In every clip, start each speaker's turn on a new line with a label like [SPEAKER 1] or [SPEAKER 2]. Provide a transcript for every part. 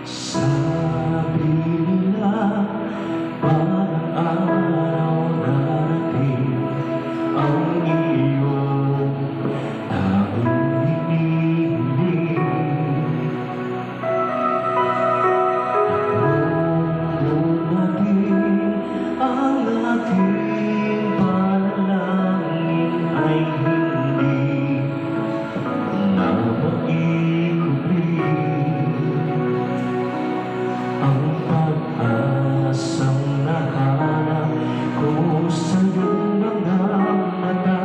[SPEAKER 1] Sabi nila parang araw darating ang iyong tanging hinihiling. Dumating ang aking panalangin ay hindi na maikubli ang pag-asang nahanap ko sa iyong mga mata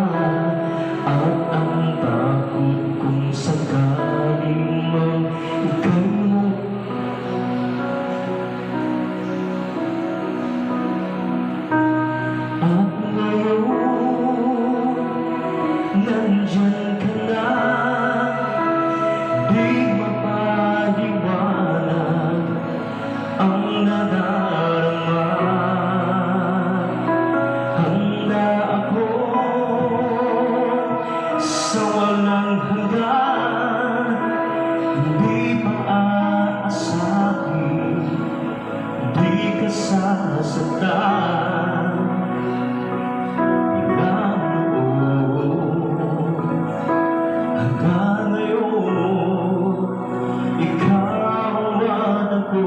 [SPEAKER 1] at ang takot kung sakaling mang ika'y at ngayon nandyan ka na, di mapaliwanag ang nadarama. Handa ako sa walang hanggan, di maaasahin, di ka sasaktan. Hanggang noon, hanggang ngayon, ikaw at ako.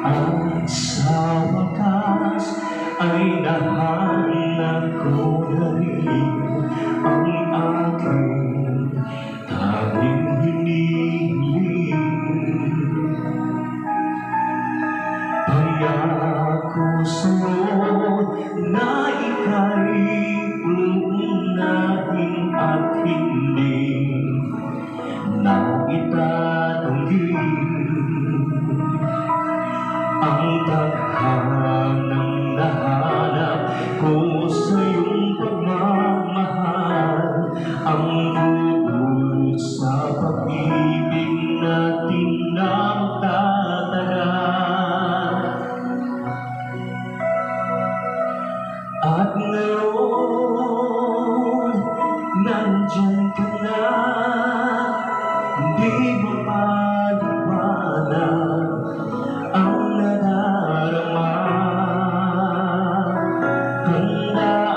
[SPEAKER 1] At sa wakas ay nahanap ko na rin ang aking tanging hinihiling. Payako sa'yo na ika'y uunahin at hindi na itatanggi ang tadhanang nahanap ko sa iyong pagmamahal, ang dudulot sa pag-ibig natin na magtatagal. At ngayon, nandyan ka na, di mapaliwanag ang nadarama. Handa